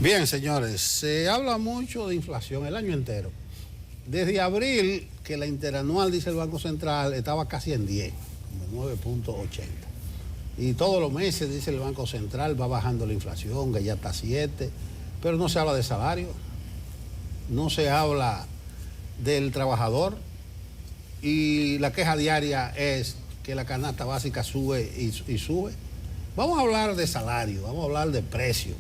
Bien, señores, se habla mucho de inflación el año entero. Desde abril, que la interanual, dice el Banco Central, estaba casi en 10, como 9.80. Y todos los meses, dice el Banco Central, va bajando la inflación, que ya está a 7, pero no se habla de salario, no se habla del trabajador, y la queja diaria es que la canasta básica sube y sube. Vamos a hablar de salario, vamos a hablar de precio.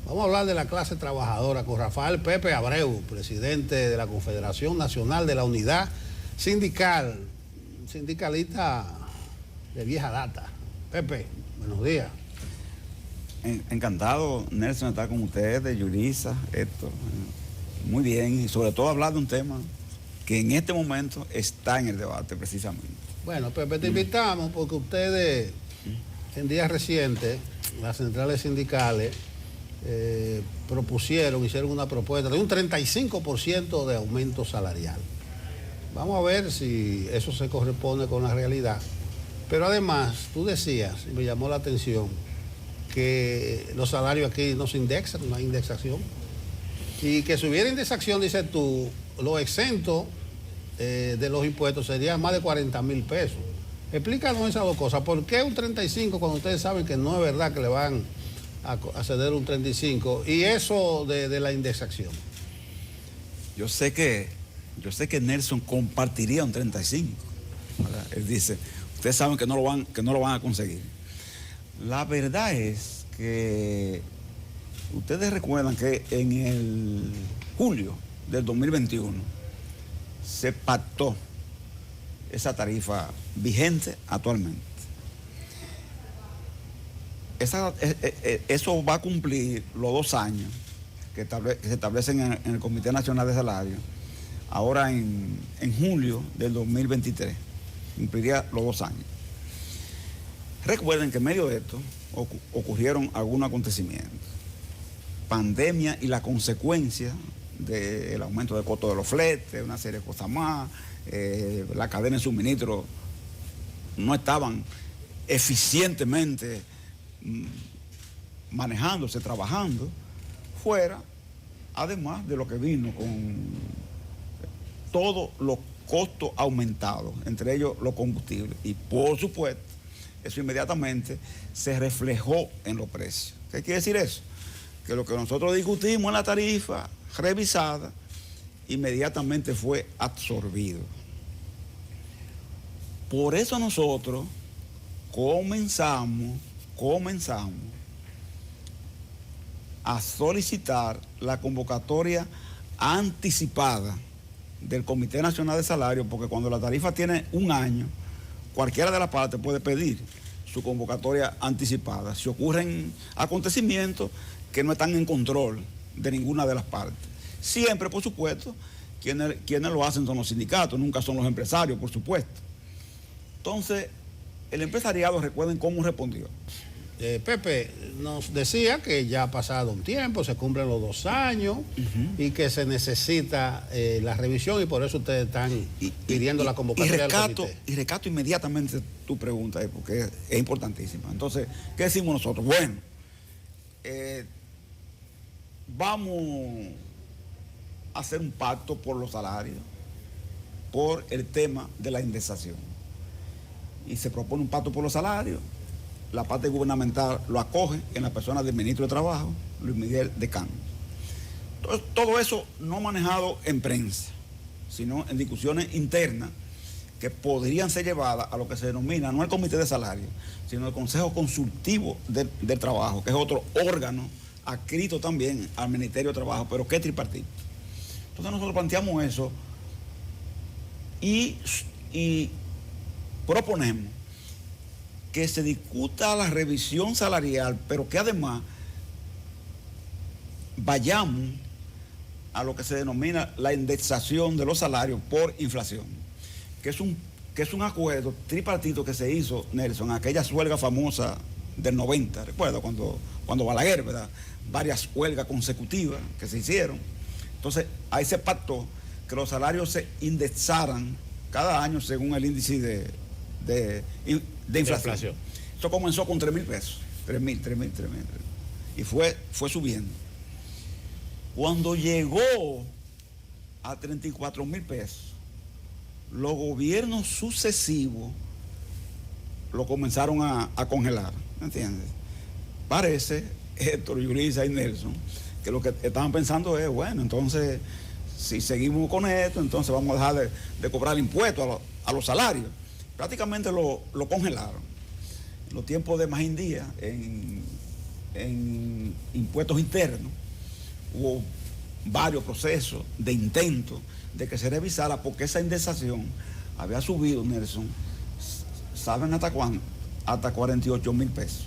Vamos a hablar de la clase trabajadora con Rafael Pepe Abreu, presidente de la Confederación Nacional de la Unidad Sindical, sindicalista de vieja data. Pepe, buenos días. Encantado, Nelson, estar con ustedes, Yulisa, Héctor. Muy bien, y sobre todo hablar de un tema que en este momento está en el debate precisamente. Bueno, Pepe, te invitamos porque ustedes, en días recientes, las centrales sindicales, hicieron una propuesta de un 35% de aumento salarial. Vamos a ver si eso se corresponde con la realidad. Pero además, tú decías, y me llamó la atención, que los salarios aquí no se indexan, no hay indexación. Y que si hubiera indexación, dices tú, los exentos de los impuestos serían más de 40,000 pesos. Explícanos esas dos cosas. ¿Por qué un 35 cuando ustedes saben que no es verdad que le van a ceder un 35? Y eso de la indexación. Yo sé que Nelson compartiría un 35. ¿Verdad? Él dice, ustedes saben que no lo van a conseguir. La verdad es que ustedes recuerdan que en el julio del 2021 se pactó esa tarifa vigente actualmente. Eso va a cumplir los 2 años que se establecen en el Comité Nacional de Salario, ahora en julio del 2023, cumpliría los 2 años. Recuerden que en medio de esto ocurrieron algunos acontecimientos, pandemia y la consecuencia del aumento del costo de los fletes, una serie de cosas más, la cadena de suministro no estaban eficientemente manejándose, trabajando, fuera, además de lo que vino con todos los costos aumentados, entre ellos los combustibles. Y por supuesto, eso inmediatamente se reflejó en los precios. ¿Qué quiere decir eso? Que lo que nosotros discutimos en la tarifa revisada, inmediatamente fue absorbido. Por eso nosotros comenzamos a solicitar la convocatoria anticipada del Comité Nacional de Salario, porque cuando la tarifa tiene 1 año, cualquiera de las partes puede pedir su convocatoria anticipada si ocurren acontecimientos que no están en control de ninguna de las partes. Siempre, por supuesto, quienes lo hacen son los sindicatos, nunca son los empresarios, por supuesto. Entonces, el empresariado, recuerden cómo respondió. Pepe nos decía que ya ha pasado un tiempo, se cumplen los 2 años y que se necesita la revisión, y por eso ustedes están pidiendo la convocatoria del comité. Y recato inmediatamente tu pregunta, porque es importantísima. Entonces, ¿qué decimos nosotros? Bueno, vamos a hacer un pacto por los salarios, por el tema de la indexación. Y se propone un pacto por los salarios. La parte gubernamental lo acoge en la persona del ministro de Trabajo, Luis Miguel Decán. Entonces, todo eso no manejado en prensa, sino en discusiones internas que podrían ser llevadas a lo que se denomina, no el Comité de Salario, sino el Consejo Consultivo del Trabajo, que es otro órgano adscrito también al Ministerio de Trabajo, pero que es tripartito. Entonces nosotros planteamos eso y proponemos que se discuta la revisión salarial, pero que además vayamos a lo que se denomina la indexación de los salarios por inflación, que es un acuerdo tripartito que se hizo, Nelson, aquella huelga famosa del 90, recuerda, cuando Balaguer, ¿verdad? Varias huelgas consecutivas que se hicieron. Entonces, ahí se pactó que los salarios se indexaran cada año según el índice de inflación. Eso comenzó con 3,000 pesos, 3,000. Y fue subiendo. Cuando llegó a 34,000 pesos, los gobiernos sucesivos lo comenzaron a congelar, ¿me entiendes? Parece, Héctor, Yulisa y Nelson, que lo que estaban pensando es, bueno, entonces, si seguimos con esto, entonces vamos a dejar de cobrar impuestos a los salarios. Prácticamente lo congelaron. En los tiempos de Magín Díaz, en impuestos internos, hubo varios procesos de intento de que se revisara porque esa indexación había subido, Nelson, ¿saben hasta cuándo? Hasta 48,000 pesos.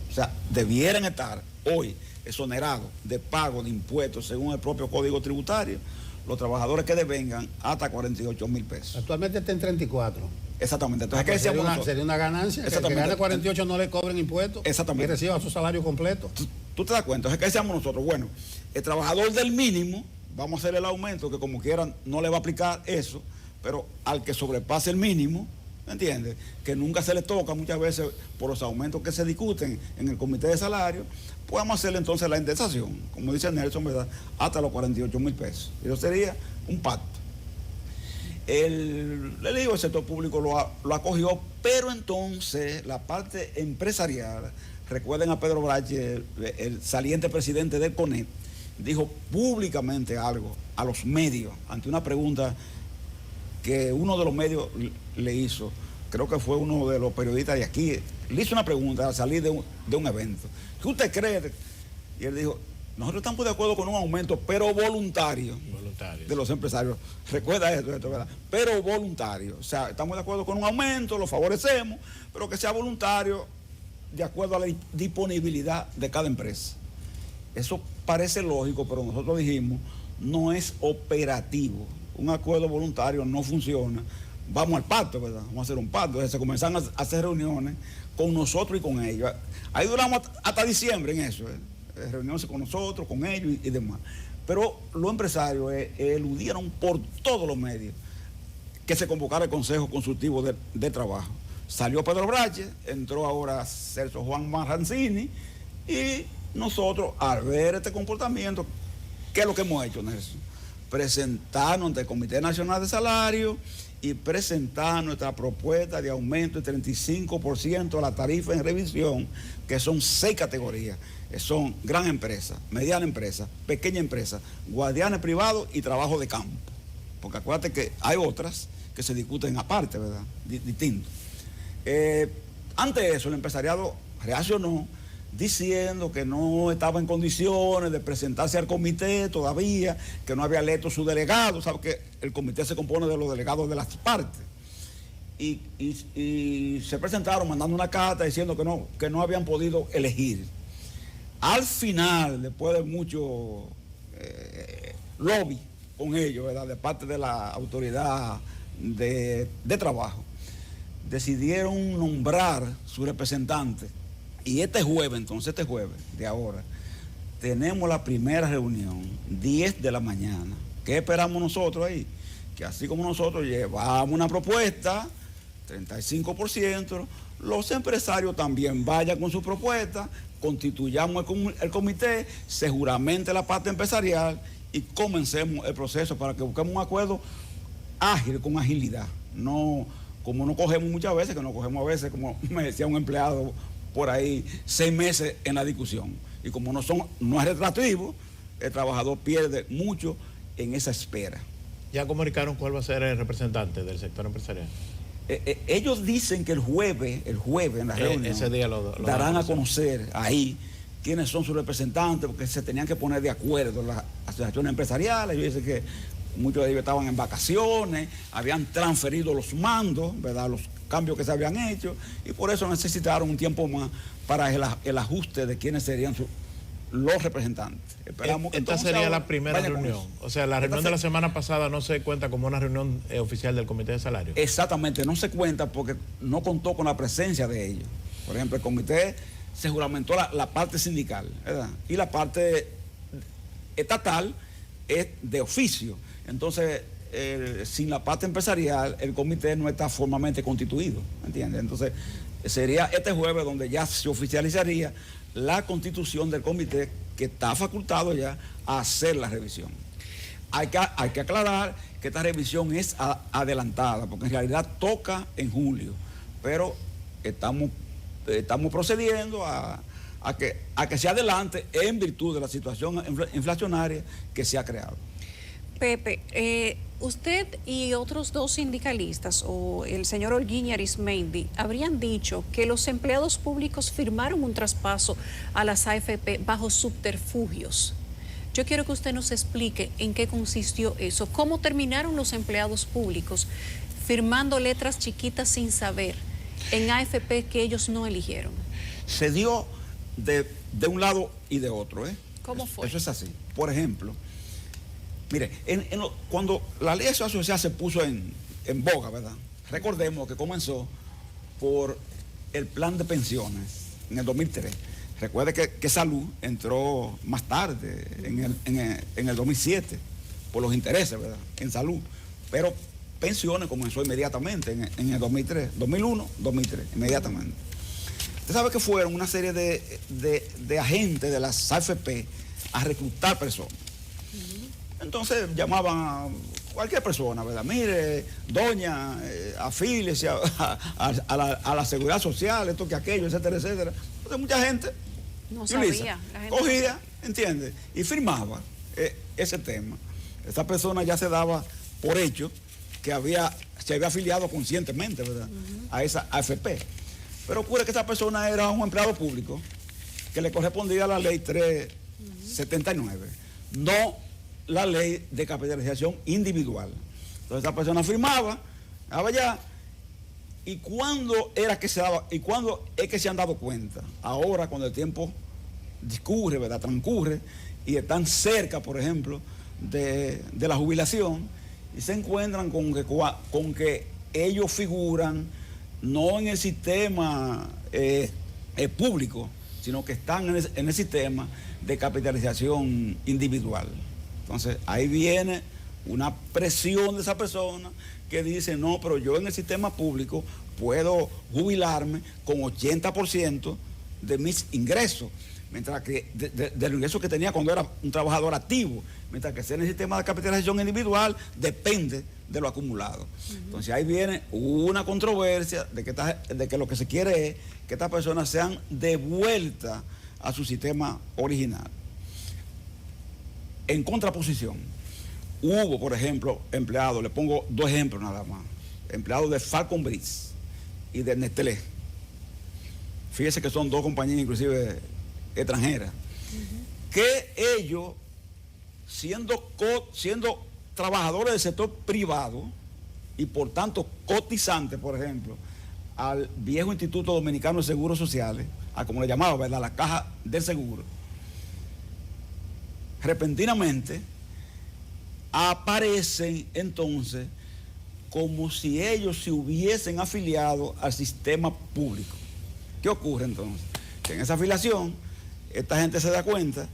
O sea, debieran estar hoy exonerados de pago de impuestos según el propio Código Tributario los trabajadores que devengan hasta 48,000 pesos. Actualmente está en 34. Exactamente. Entonces, ¿qué decíamos nosotros? Sería una ganancia. Que el que gane 48 no le cobren impuestos. Exactamente. Y reciba su salario completo. ¿Tú te das cuenta? Entonces, ¿qué decíamos nosotros? Bueno, el trabajador del mínimo, vamos a hacer el aumento, que como quieran no le va a aplicar eso, pero al que sobrepase el mínimo, ¿me entiendes? Que nunca se le toca muchas veces por los aumentos que se discuten en el comité de salario, podemos hacerle entonces la indexación, como dice Nelson, ¿verdad? Hasta los 48,000 pesos. Eso sería un pacto. Le digo, el sector público lo acogió, pero entonces la parte empresarial, recuerden a Pedro Brache, el saliente presidente del CONET, dijo públicamente algo a los medios ante una pregunta que uno de los medios le hizo, creo que fue uno de los periodistas de aquí, le hizo una pregunta al salir de un evento. ¿Qué usted cree? Y él dijo, nosotros estamos de acuerdo con un aumento, pero voluntario de los empresarios. Recuerda esto, ¿verdad? Pero voluntario. O sea, estamos de acuerdo con un aumento, lo favorecemos, pero que sea voluntario de acuerdo a la disponibilidad de cada empresa. Eso parece lógico, pero nosotros dijimos, no es operativo. Un acuerdo voluntario no funciona. Vamos al pacto, ¿verdad? Vamos a hacer un pacto. Entonces se comenzaron a hacer reuniones con nosotros y con ellos. Ahí duramos hasta diciembre en eso, reuniones con nosotros, con ellos y demás. Pero los empresarios eludieron por todos los medios que se convocara el Consejo Consultivo de Trabajo. Salió Pedro Brache, entró ahora Celso Juan Marrancini y nosotros, al ver este comportamiento, ¿qué es lo que hemos hecho, Nelson? Presentarnos ante el Comité Nacional de Salario y presentar nuestra propuesta de aumento de 35% a la tarifa en revisión, que son 6 categorías. Son gran empresa, mediana empresa, pequeña empresa, guardianes privados y trabajo de campo. Porque acuérdate que hay otras que se discuten aparte, ¿verdad? Distinto. Ante eso, el empresariado reaccionó diciendo que no estaba en condiciones de presentarse al comité todavía, que no había electo su delegado. Sabe que el comité se compone de los delegados de las partes. Y se presentaron mandando una carta diciendo que no habían podido elegir. Al final, después de mucho lobby con ellos, ¿verdad?, de parte de la autoridad de trabajo, decidieron nombrar su representante. Y este jueves de ahora, tenemos la primera reunión, 10 de la mañana. ¿Qué esperamos nosotros ahí? Que así como nosotros llevamos una propuesta, 35%, los empresarios también vayan con su propuesta, constituyamos el comité, se juramente la parte empresarial y comencemos el proceso para que busquemos un acuerdo ágil, con agilidad. No, como no cogemos muchas veces, que nos cogemos a veces, como me decía un empleado por ahí, 6 meses en la discusión. Y como no es retroactivo, el trabajador pierde mucho en esa espera. ¿Ya comunicaron cuál va a ser el representante del sector empresarial? Ellos dicen que el jueves en la reunión, ese día lo darán a conocer ahí quiénes son sus representantes, porque se tenían que poner de acuerdo las asociaciones empresariales. Ellos dicen que muchos de ellos estaban en vacaciones, habían transferido los mandos, ¿verdad?, los cambios que se habían hecho, y por eso necesitaron un tiempo más para el ajuste de quiénes serían los representantes. Esperamos que esta sería la primera reunión. O sea, la reunión de la semana pasada no se cuenta como una reunión oficial del Comité de Salario. Exactamente, no se cuenta porque no contó con la presencia de ellos. Por ejemplo, el comité se juramentó la parte sindical, ¿verdad?, y la parte estatal es de oficio. Entonces, sin la parte empresarial, el comité no está formalmente constituido, ¿entiendes? Entonces, sería este jueves donde ya se oficializaría la constitución del comité que está facultado ya a hacer la revisión. Hay que aclarar que esta revisión es adelantada, porque en realidad toca en julio, pero estamos procediendo a que se adelante en virtud de la situación inflacionaria que se ha creado. Pepe, usted y otros dos sindicalistas, o el señor Holguín y Arismendi, habrían dicho que los empleados públicos firmaron un traspaso a las AFP bajo subterfugios. Yo quiero que usted nos explique en qué consistió eso, cómo terminaron los empleados públicos firmando letras chiquitas sin saber en AFP que ellos no eligieron. Se dio de un lado y de otro, ¿eh? ¿Cómo fue? Eso es así. Por ejemplo, mire, cuando la ley de seguridad social se puso en boga, ¿verdad? Recordemos que comenzó por el plan de pensiones en el 2003. Recuerde que Salud entró más tarde, en el 2007, por los intereses, ¿verdad? En Salud. Pero pensiones comenzó inmediatamente en el 2003, 2001, 2003, inmediatamente. Usted sabe que fueron una serie de agentes de las AFP a reclutar personas. Entonces llamaban a cualquier persona, ¿verdad? Mire, doña, afíliese a la seguridad social, esto que aquello, etcétera, etcétera. Entonces mucha gente no sabía, la gente cogía, ¿entiende? Y firmaba ese tema. Esa persona ya se daba por hecho que se había afiliado conscientemente, ¿verdad? A esa AFP. Pero ocurre que esa persona era un empleado público que le correspondía a la ley 379, no la ley de capitalización individual. Entonces esa persona firmaba, allá, y cuándo era que se daba, y cuándo es que se han dado cuenta. Ahora, cuando el tiempo discurre, ¿verdad? Transcurre, y están cerca, por ejemplo, de la jubilación, y se encuentran con que ellos figuran no en el sistema público, sino que están en el sistema de capitalización individual. Entonces, ahí viene una presión de esa persona que dice, no, pero yo en el sistema público puedo jubilarme con 80% de mis ingresos, mientras que del ingreso que tenía cuando era un trabajador activo, mientras que en el sistema de capitalización individual depende de lo acumulado. Entonces ahí viene una controversia de que lo que se quiere es que estas personas sean devueltas a su sistema original. En contraposición, hubo, por ejemplo, empleados, le pongo dos ejemplos nada más, empleados de Falcon Breeze y de Nestlé. Fíjese que son dos compañías inclusive extranjeras, que ellos, siendo trabajadores del sector privado y por tanto cotizantes, por ejemplo, al viejo Instituto Dominicano de Seguros Sociales, a como le llamaba, ¿verdad?, la Caja del Seguro, repentinamente aparecen entonces como si ellos se hubiesen afiliado al sistema público. ¿Qué ocurre entonces? Que en esa afiliación, esta gente se da cuenta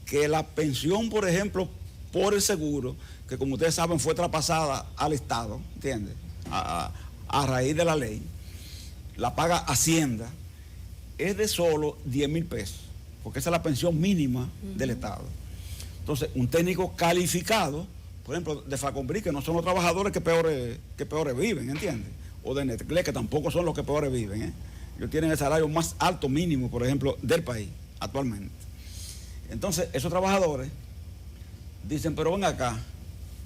que la pensión, por ejemplo, por el seguro, que como ustedes saben fue traspasada al Estado, ¿entiende? A raíz de la ley, la paga Hacienda, es de solo 10,000 pesos, porque esa es la pensión mínima del Estado. Entonces, un técnico calificado, por ejemplo, de Falconbrí, que no son los trabajadores que peores viven, ¿entiendes? O de Nestlé, que tampoco son los que peores viven, ¿eh? Ellos tienen el salario más alto mínimo, por ejemplo, del país, actualmente. Entonces, esos trabajadores dicen, pero ven acá,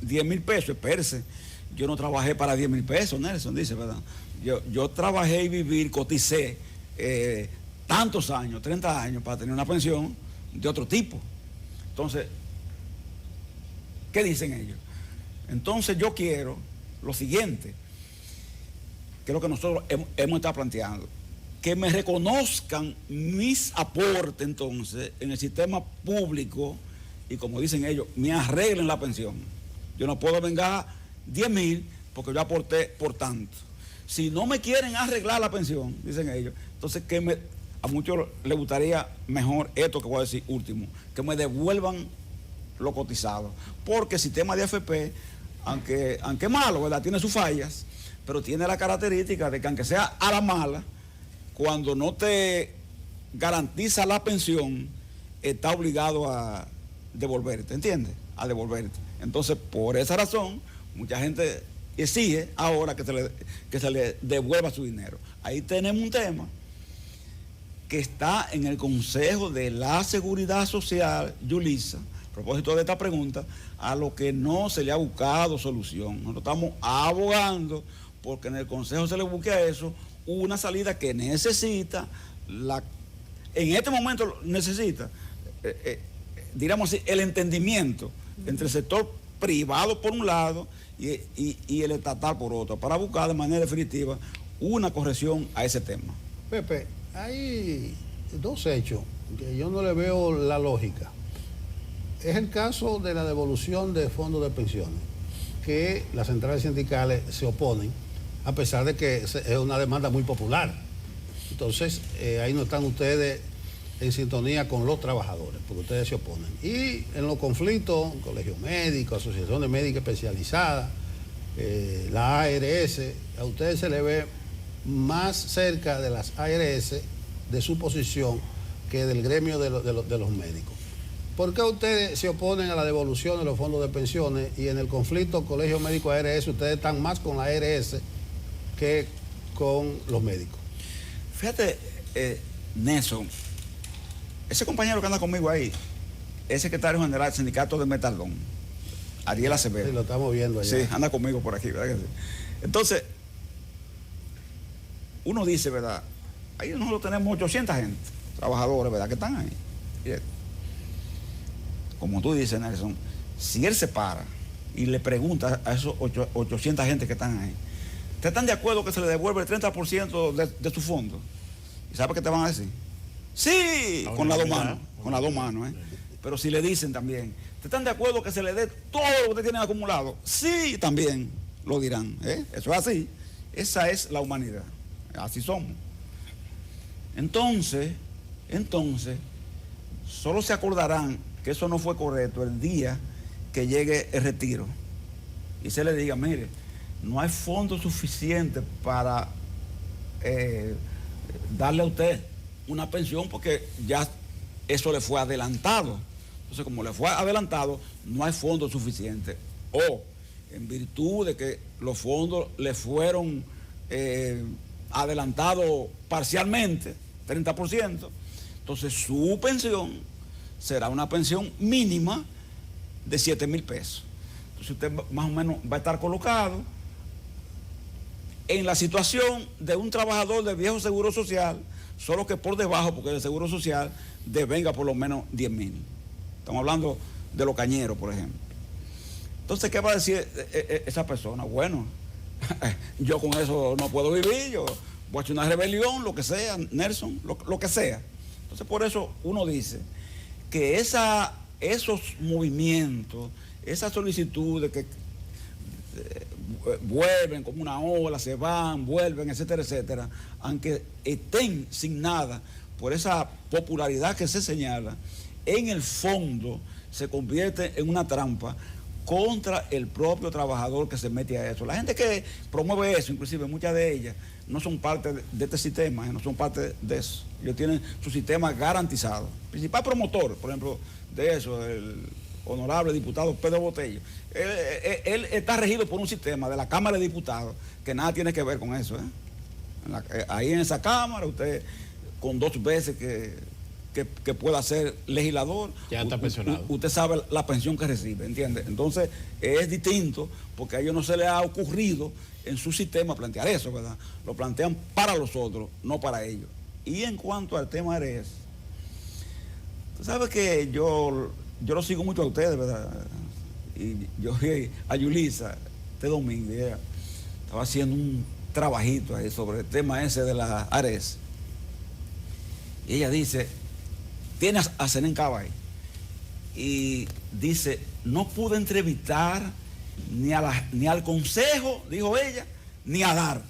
10,000 pesos, espérese, yo no trabajé para 10,000 pesos, Nelson dice, ¿verdad? Yo trabajé y viví, coticé tantos años, 30 años, para tener una pensión de otro tipo. Entonces, ¿qué dicen ellos? Entonces yo quiero lo siguiente, que es lo que nosotros hemos estado planteando, que me reconozcan mis aportes entonces en el sistema público y, como dicen ellos, me arreglen la pensión. Yo no puedo vengar 10,000 porque yo aporté por tanto. Si no me quieren arreglar la pensión, dicen ellos, entonces a muchos les gustaría mejor esto que voy a decir último, que me devuelvan lo cotizado. Porque el sistema de AFP, aunque malo, ¿verdad?, tiene sus fallas, pero tiene la característica de que aunque sea a la mala, cuando no te garantiza la pensión está obligado a devolverte, ¿entiendes? A devolverte. Entonces, por esa razón, mucha gente exige ahora que se le devuelva su dinero. Ahí tenemos un tema que está en el Consejo de la Seguridad Social, Yulisa, a propósito de esta pregunta, a lo que no se le ha buscado solución. Nosotros estamos abogando porque en el Consejo se le busque a eso una salida que necesita, en este momento necesita, diríamos así, el entendimiento entre el sector privado por un lado y el estatal por otro, para buscar de manera definitiva una corrección a ese tema. Pepe, hay dos hechos que yo no le veo la lógica. Es el caso de la devolución de fondos de pensiones, que las centrales sindicales se oponen, a pesar de que es una demanda muy popular. Entonces, ahí no están ustedes en sintonía con los trabajadores, porque ustedes se oponen. Y en los conflictos, colegios médicos, asociaciones médicas especializadas, la ARS, a ustedes se le ve más cerca de las ARS, de su posición, que del gremio de los médicos. ¿Por qué ustedes se oponen a la devolución de los fondos de pensiones y en el conflicto Colegio Médico ARS ustedes están más con la ARS que con los médicos? Fíjate, Nelson, ese compañero que anda conmigo ahí es secretario general del sindicato de Metaldón, Ariel Acevedo. Sí, lo estamos viendo allá. Sí, anda conmigo por aquí, ¿verdad que sí? Entonces, uno dice, ¿verdad? Ahí nosotros tenemos 800 gente, trabajadores, ¿verdad? Que están ahí. Y, como tú dices, Nelson, si él se para y le pregunta a esos 800 gente que están ahí, ¿ustedes están de acuerdo que se le devuelve el 30% de su fondo? ¿Y sabe qué te van a decir? Sí, con las dos manos, ¿eh? Pero si le dicen también, ¿ustedes están de acuerdo que se le dé todo lo que ustedes tienen acumulado? Sí, también lo dirán, ¿eh? Eso es así. Esa es la humanidad. Así somos. Entonces, solo se acordarán que eso no fue correcto el día que llegue el retiro y se le diga, mire, no hay fondos suficientes para darle a usted una pensión porque ya eso le fue adelantado. Entonces, como le fue adelantado, no hay fondos suficientes. O, en virtud de que los fondos le fueron adelantados parcialmente, 30%, entonces su pensión será una pensión mínima de 7,000 pesos. Entonces usted más o menos va a estar colocado en la situación de un trabajador del viejo Seguro Social, solo que por debajo, porque el Seguro Social devenga por lo menos 10,000. Estamos hablando de los cañeros, por ejemplo. Entonces, ¿qué va a decir esa persona? Bueno, yo con eso no puedo vivir, yo voy a hacer una rebelión, lo que sea, Nelson, lo que sea. Entonces, por eso uno dice que esos movimientos, esas solicitudes que vuelven como una ola, se van, vuelven, etcétera, etcétera, aunque estén sin nada, por esa popularidad que se señala, en el fondo se convierte en una trampa contra el propio trabajador que se mete a eso. La gente que promueve eso, inclusive muchas de ellas, no son parte de este sistema, no son parte de eso. Ellos tienen su sistema garantizado. El principal promotor, por ejemplo, de eso, el honorable diputado Pedro Botello, él está regido por un sistema de la Cámara de Diputados que nada tiene que ver con eso. Ahí en esa Cámara, usted con 2 veces que pueda ser legislador, ya está pensionado. Usted sabe la pensión que recibe, ¿entiende? Entonces es distinto porque a ellos no se les ha ocurrido en su sistema plantear eso, ¿verdad? Lo plantean para los otros, no para ellos. Y en cuanto al tema ARES, tú sabes que yo lo sigo mucho a ustedes, ¿verdad? Y yo vi a Yulisa este domingo, y ella estaba haciendo un trabajito ahí sobre el tema ese de la ARES. Y ella dice, tiene a Zenén Cava ahí, y dice, no pude entrevistar ni al consejo, dijo ella, ni a dar.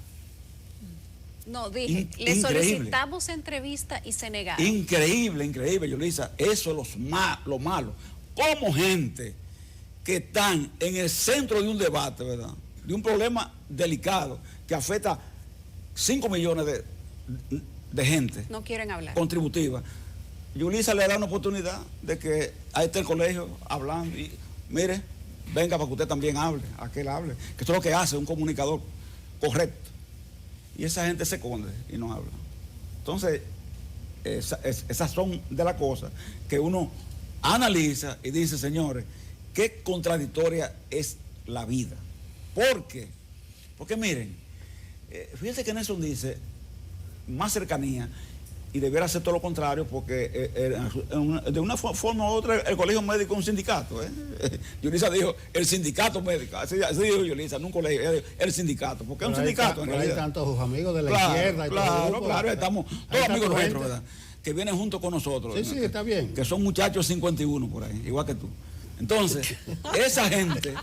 No, dije, le solicitamos entrevista y se negaron. Increíble, Yulisa. Eso es lo malo. Como gente que están en el centro de un debate, ¿verdad? De un problema delicado que afecta 5 millones de gente. No quieren hablar. Contributiva. Yulisa le da una oportunidad de que ahí está el colegio hablando y mire, venga para que usted también hable, a que él hable, que eso es lo que hace un comunicador correcto. Y esa gente se esconde y no habla. Entonces, esas son de las cosas que uno analiza y dice, señores, qué contradictoria es la vida. ¿Por qué? Porque miren, fíjense que Nelson dice más cercanía y debiera hacer todo lo contrario porque de una forma u otra el colegio médico es un sindicato. Yulisa dijo el sindicato médico, así dijo Yulisa, no un colegio, el sindicato, porque es un sindicato en realidad. Hay tantos amigos de la izquierda. Y claro, estamos todos amigos nuestros, ¿verdad? Que vienen juntos con nosotros. Sí, sí, está bien. Que son muchachos 51 por ahí, igual que tú. Entonces, esa gente,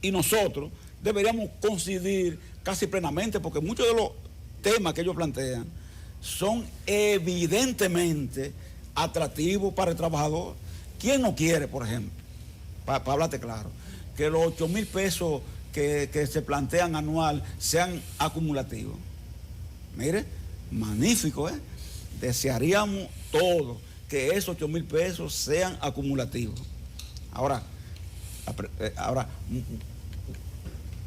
y nosotros deberíamos coincidir casi plenamente, porque muchos de los temas que ellos plantean son evidentemente atractivos para el trabajador. ¿Quién no quiere, por ejemplo, para hablarte claro, que los 8,000 pesos que se plantean anual sean acumulativos? Mire, magnífico, desearíamos todos que esos 8,000 pesos sean acumulativos. Ahora,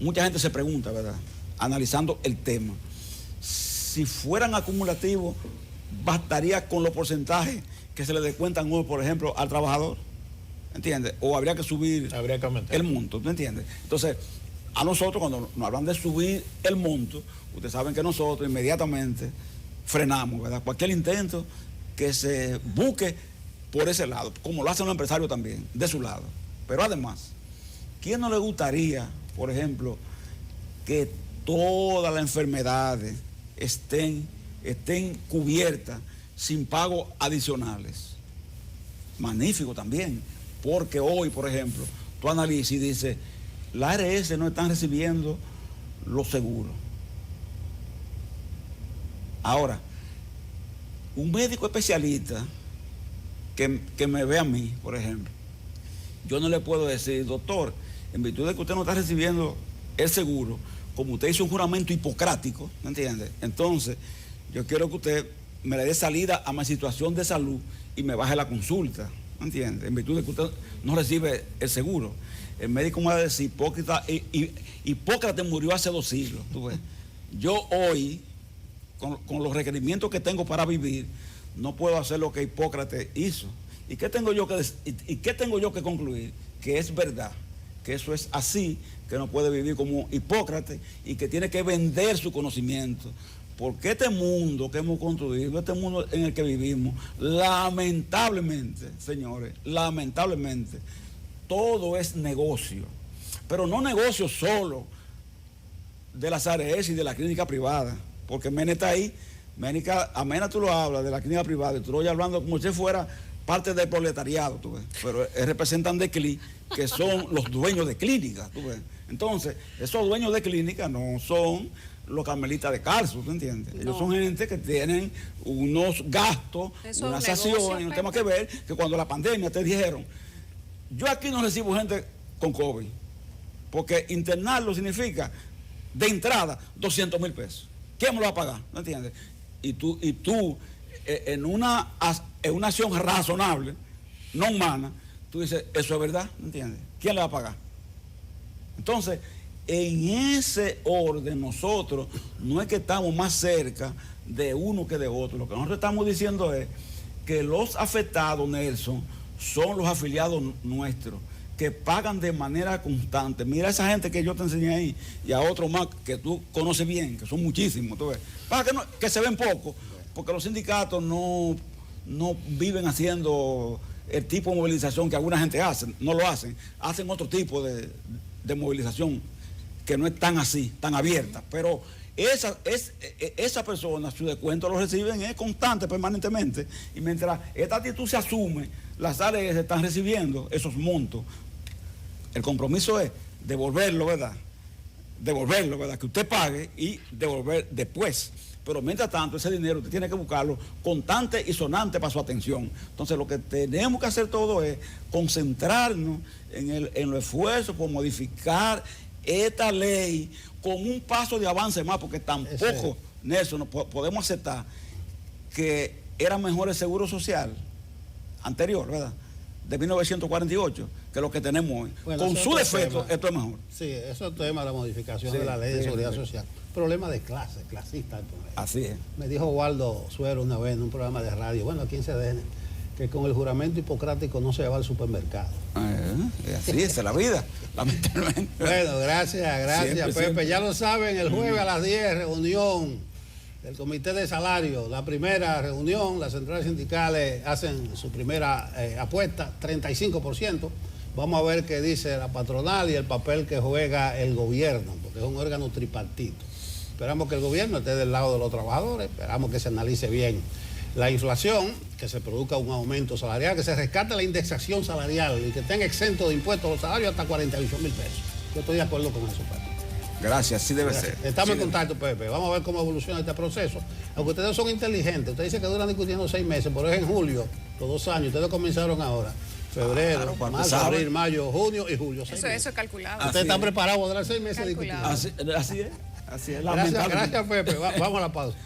mucha gente se pregunta, ¿verdad?, analizando el tema, si fueran acumulativos, ¿bastaría con los porcentajes que se le descuentan hoy, por ejemplo, al trabajador? ¿Entiendes? O habría que subir el monto, ¿me entiendes? Entonces, a nosotros, cuando nos hablan de subir el monto, ustedes saben que nosotros inmediatamente frenamos, ¿verdad?, cualquier intento que se busque por ese lado, como lo hacen los empresarios también, de su lado. Pero además, ¿quién no le gustaría, por ejemplo, que todas las enfermedades estén cubiertas sin pagos adicionales? Magnífico también, porque hoy, por ejemplo, tú analizas y dices, la ARS no están recibiendo los seguros. Ahora, un médico especialista que me ve a mí, por ejemplo, yo no le puedo decir, doctor, en virtud de que usted no está recibiendo el seguro, como usted hizo un juramento hipocrático, ¿me entiende? Entonces, yo quiero que usted me le dé salida a mi situación de salud y me baje la consulta, ¿me entiende? En virtud de que usted no recibe el seguro. El médico me va a decir, Hipócrates murió hace 2 siglos, ¿tú ves? Yo hoy, con los requerimientos que tengo para vivir, no puedo hacer lo que Hipócrates hizo. ¿Y qué tengo yo que concluir? Que es verdad, que eso es así, que no puede vivir como Hipócrates y que tiene que vender su conocimiento. Porque este mundo que hemos construido, este mundo en el que vivimos, lamentablemente, señores, lamentablemente, todo es negocio. Pero no negocio solo de las ARS y de la clínica privada, porque Mena está ahí. A Mena tú lo hablas de la clínica privada y tú lo oyes hablando como si fuera parte del proletariado, tú ves. Pero representan de CLI, que son los dueños de clínicas, tú ves. Entonces, esos dueños de clínicas no son los carmelitas de Carso, ¿tú entiendes? Ellos son gente que tienen unos gastos, unas acciones, no tenemos que ver, que cuando la pandemia te dijeron, yo aquí no recibo gente con COVID, porque internarlo significa, de entrada, 200,000 pesos. ¿Quién me lo va a pagar? ¿No entiendes? Y tú en una acción razonable, no humana, tú dices, eso es verdad, ¿no entiendes? ¿Quién le va a pagar? Entonces, en ese orden nosotros no es que estamos más cerca de uno que de otro. Lo que nosotros estamos diciendo es que los afectados, Nelson, son los afiliados nuestros, que pagan de manera constante. Mira a esa gente que yo te enseñé ahí y a otros más que tú conoces bien, que son muchísimos, tú ves. Para que se ven poco, porque los sindicatos no viven haciendo el tipo de movilización que alguna gente hace, no lo hacen otro tipo de movilización que no es tan así, tan abierta, pero esa persona, su descuento lo reciben es constante, permanentemente, y mientras esta actitud se asume, las áreas están recibiendo esos montos. El compromiso es devolverlo, ¿verdad? Devolverlo, ¿verdad? Que usted pague y devolver después. Pero mientras tanto, ese dinero usted tiene que buscarlo constante y sonante para su atención. Entonces, lo que tenemos que hacer todo es concentrarnos en los esfuerzos por modificar esta ley con un paso de avance más, porque tampoco Nelson, podemos aceptar que era mejor el seguro social anterior, ¿verdad? De 1948, que lo que tenemos hoy. Bueno, con su defecto, tema. esto es mejor. Sí, eso es el tema de la modificación Sí, de la ley de sí, seguridad sí. social. Problema de clase, clasista el problema. Así es. Me dijo Waldo Suero una vez en un programa de radio, bueno, aquí en CDN, que con el juramento hipocrático no se va al supermercado. Así es la vida, lamentablemente. Bueno, gracias, Siempre, Pepe. siempre. Ya lo saben, el jueves a las 10, reunión del Comité de Salario. La primera reunión, las centrales sindicales hacen su primera apuesta, 35%. Vamos a ver qué dice la patronal y el papel que juega el gobierno, porque es un órgano tripartito. Esperamos que el gobierno esté del lado de los trabajadores, esperamos que se analice bien la inflación, que se produzca un aumento salarial, que se rescate la indexación salarial y que tenga exento de impuestos los salarios hasta 48,000 pesos. Yo estoy de acuerdo con eso, Pepe. Gracias, sí debe ser. Estamos Sí en debe contacto, Pepe. Vamos a ver cómo evoluciona este proceso. Aunque ustedes son inteligentes, ustedes dicen que duran discutiendo 6 meses, pero es en julio, los 2 años. Ustedes comenzaron ahora. Febrero, Claro, cuando marzo, saben. abril, mayo, junio y julio. 6 Eso meses. es calculado. Así Ustedes están es. preparados a durar 6 meses Calculado. discutiendo. Así es. Así es. Gracias, Lamentablemente. gracias, Pepe. Vamos a la pausa.